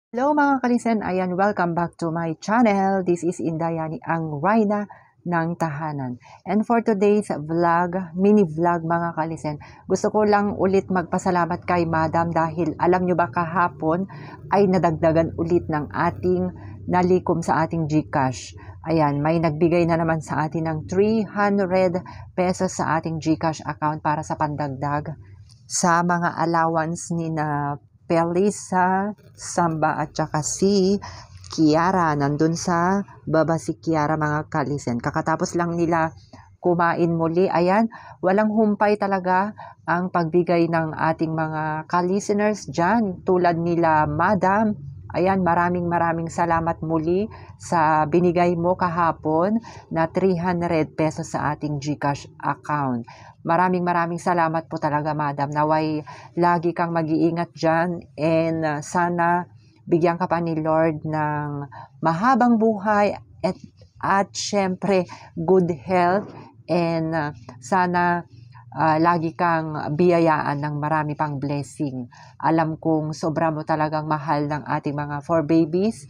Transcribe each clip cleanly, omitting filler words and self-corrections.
Hello mga kalisen, ayan, welcome back to my channel. This is Indayani, ang Rhina ng Tahanan. And for today's vlog, mini vlog mga kalisen, gusto ko lang ulit magpasalamat kay Madam dahil alam nyo ba kahapon ay nadagdagan ulit ng ating nalikom sa ating GCash. Ayan, may nagbigay na naman sa atin ng 300 pesos sa ating GCash account para sa pandagdag sa mga allowance ni na Pelisa, Samba at saka si Kiara. Nandun sa baba si Kiara mga kalisen. Kakatapos lang nila kumain muli. Ayan, walang humpay talaga ang pagbigay ng ating mga ka-listeners dyan. Tulad nila Madam. Ayan, maraming salamat muli sa binigay mo kahapon na 300 pesos sa ating GCash account. Maraming salamat po talaga, Madam. Naway lagi kang mag-iingat dyan and sana bigyan ka pa ni Lord ng mahabang buhay at syempre good health and sana lagi kang biyayaan ng marami pang blessing. Alam kong sobra mo talagang mahal ng ating mga 4 babies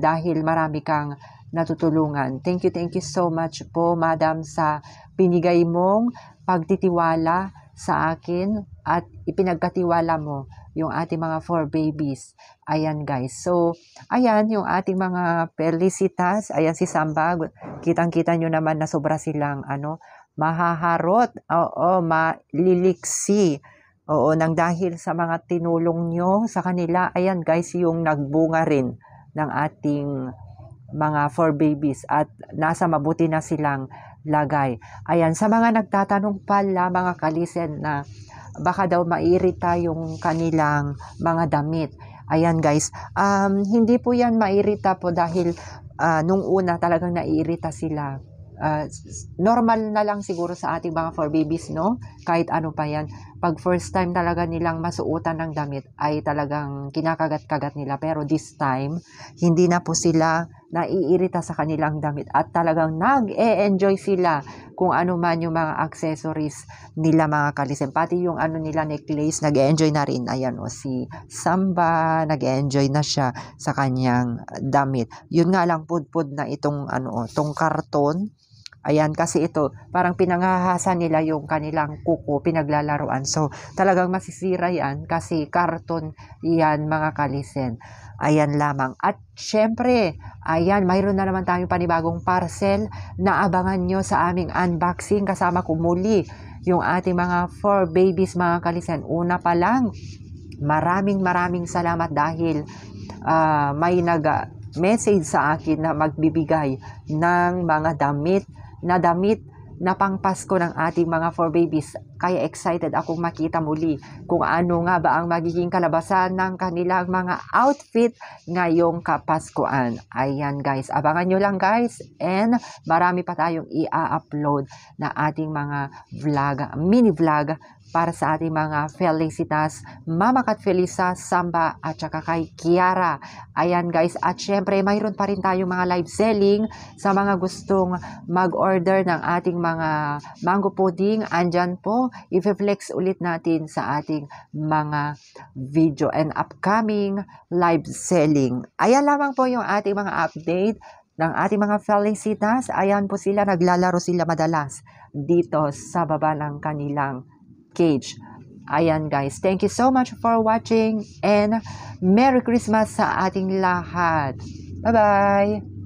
dahil marami kang natutulungan. Thank you so much po, Madam, sa binigay mong pagtitiwala sa akin at ipinagkatiwala mo yung ating mga 4 babies. Ayan guys. So, ayan yung ating mga Felicitas. Ayan si Samba. Kitang-kita nyo naman na sobra silang mahaharot. Oo, maliliksi. Oo, nang dahil sa mga tinulong nyo sa kanila. Ayan guys, yung nagbunga rin ng ating mga 4 babies at nasa mabuti na silang lagay. Ayan, sa mga nagtatanong pala mga kalisen na baka daw mairita yung kanilang mga damit. Ayan guys, hindi po yan mairita po dahil nung una talagang naiirita sila. Normal na lang siguro sa ating mga 4 babies, no? Kahit ano pa yan. Pag first time talaga nilang masuotan ng damit ay talagang kinakagat-kagat nila. Pero this time, hindi na po sila naiirita sa kanilang damit at talagang nag-e-enjoy sila kung ano man yung mga accessories nila mga kalisen. Pati yung nila necklace, nag-e-enjoy na rin. Ayan si Samba, nag-e-enjoy na siya sa kanyang damit. Yun nga lang pudpud na itong tong karton. Ayan, kasi ito, parang pinangahasa nila yung kanilang kuko, pinaglalaruan. So, talagang masisira yan kasi karton yan mga kalisen. Ayan lamang. At syempre, ayan, mayroon na naman tayong panibagong parcel na abangan nyo sa aming unboxing. Kasama ko muli yung ating mga 4 babies mga kalisen. Una pa lang, maraming salamat dahil may nag-message sa akin na magbibigay ng mga damit na pangpasko ng ating mga 4 babies. Kaya excited akong makita muli kung ano nga ba ang magiging kalabasan ng kanilang mga outfit ngayong Kapaskuhan. Ayan guys, abangan nyo lang guys, and marami pa tayong i-upload na ating mga vlog, mini vlog para sa ating mga Felicitas, Mama Kat Felisa, Samba at saka kay Kiara. Ayan guys, at syempre mayroon pa rin tayong mga live selling sa mga gustong mag-order ng ating mga mango pudding. Andyan po, i-flex ulit natin sa ating mga video and upcoming live selling. Ayan lamang po yung ating mga update ng ating mga Felicitas. Ayan po sila, naglalaro sila madalas dito sa baba ng kanilang cage. Ayan guys, thank you so much for watching and Merry Christmas sa ating lahat. Bye-bye!